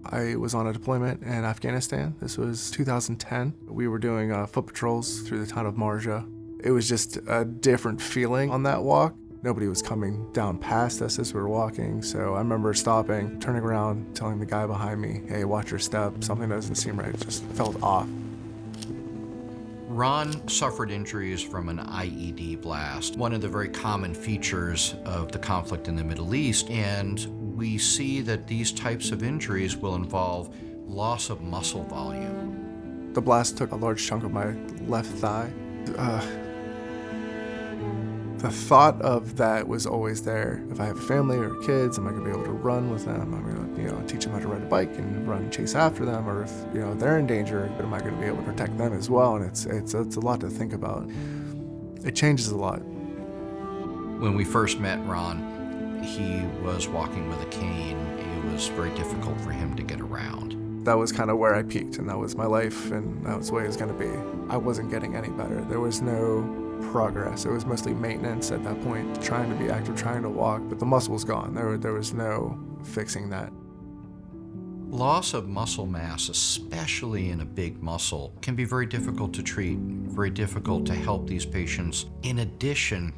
I was on a deployment in Afghanistan. This was 2010. We were doing foot patrols through the town of Marja. It was just a different feeling on that walk. Nobody was coming down past us as we were walking, so I remember stopping, turning around, telling the guy behind me, hey, watch your step, something doesn't seem right. It just felt off. Ron suffered injuries from an IED blast, one of the very common features of the conflict in the Middle East, and we see that these types of injuries will involve loss of muscle volume. The blast took a large chunk of my left thigh. The thought of that was always there. If I have a family or kids, am I going to be able to run with them? Am I going to, teach them how to ride a bike and run, chase after them? Or if, they're in danger, am I going to be able to protect them as well? And it's a lot to think about. It changes a lot. When we first met Ron, he was walking with a cane. It was very difficult for him to get around. That was kind of where I peaked, and that was my life, and that was the way it was going to be. I wasn't getting any better. There was no progress. It was mostly maintenance at that point, trying to be active, trying to walk, but the muscle was gone. There was no fixing that. Loss of muscle mass, especially in a big muscle, can be very difficult to treat, very difficult to help these patients. In addition,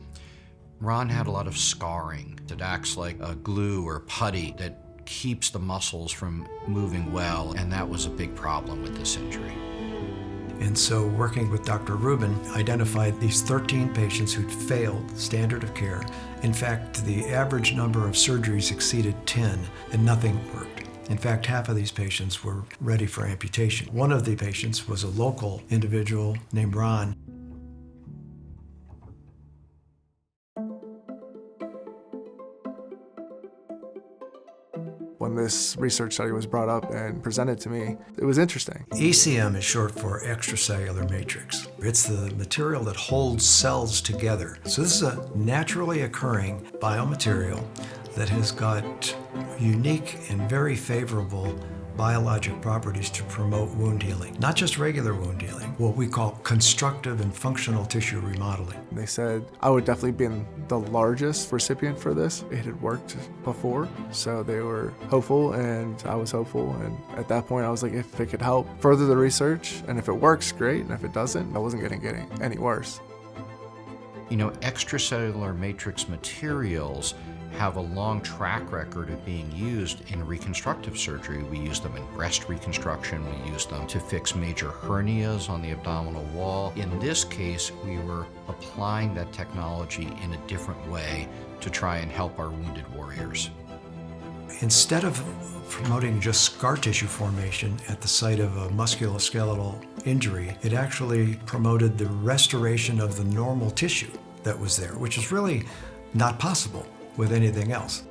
Ron had a lot of scarring that acts like a glue or putty that keeps the muscles from moving well, and that was a big problem with this injury. And so working with Dr. Rubin, identified these 13 patients who'd failed standard of care. In fact, the average number of surgeries exceeded 10, and nothing worked. In fact, half of these patients were ready for amputation. One of the patients was a local individual named Ron. When this research study was brought up and presented to me, it was interesting. ECM is short for extracellular matrix. It's the material that holds cells together. So this is a naturally occurring biomaterial that has got unique and very favorable biologic properties to promote wound healing. Not just regular wound healing, what we call constructive and functional tissue remodeling. They said I would definitely be the largest recipient for this. It had worked before, so they were hopeful, and I was hopeful. And at that point, I was like, if it could help further the research, and if it works, great. And if it doesn't, I wasn't getting any worse. Extracellular matrix materials have a long track record of being used in reconstructive surgery. We use them in breast reconstruction. We use them to fix major hernias on the abdominal wall. In this case, we were applying that technology in a different way to try and help our wounded warriors. Instead of promoting just scar tissue formation at the site of a musculoskeletal injury, it actually promoted the restoration of the normal tissue that was there, which is really not possible with anything else.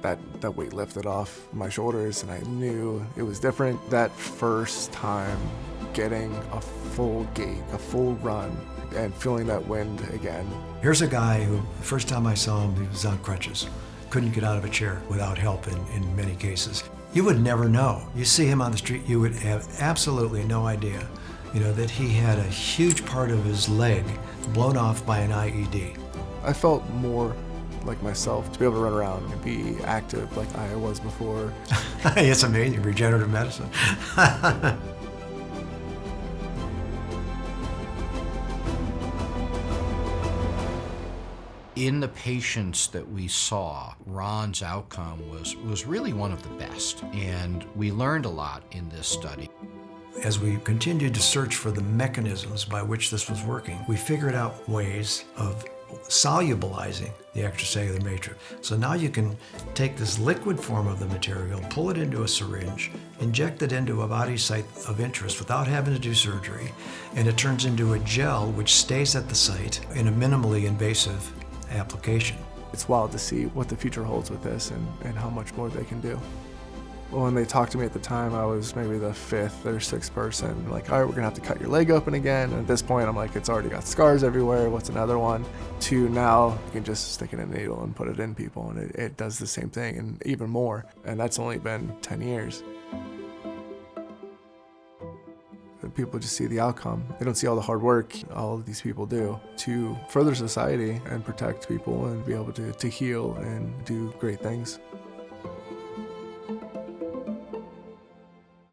That weight lifted off my shoulders, and I knew it was different. That first time getting a full gait, a full run, and feeling that wind again. Here's a guy who, the first time I saw him, he was on crutches. Couldn't get out of a chair without help in many cases. You would never know. You see him on the street, you would have absolutely no idea, that he had a huge part of his leg blown off by an IED. I felt more like myself to be able to run around and be active like I was before. It's amazing, regenerative medicine. In the patients that we saw, Ron's outcome was really one of the best, and we learned a lot in this study. As we continued to search for the mechanisms by which this was working, we figured out ways of solubilizing the extracellular matrix. So now you can take this liquid form of the material, pull it into a syringe, inject it into a body site of interest without having to do surgery, and it turns into a gel which stays at the site in a minimally invasive application. It's wild to see what the future holds with this and how much more they can do. When they talked to me at the time, I was maybe the 5th or 6th person. Like, all right, we're gonna have to cut your leg open again. And at this point, I'm like, it's already got scars everywhere. What's another one? To now, you can just stick in a needle and put it in people, and it does the same thing and even more. And that's only been 10 years. People just see the outcome. They don't see all the hard work all of these people do to further society and protect people and be able to heal and do great things.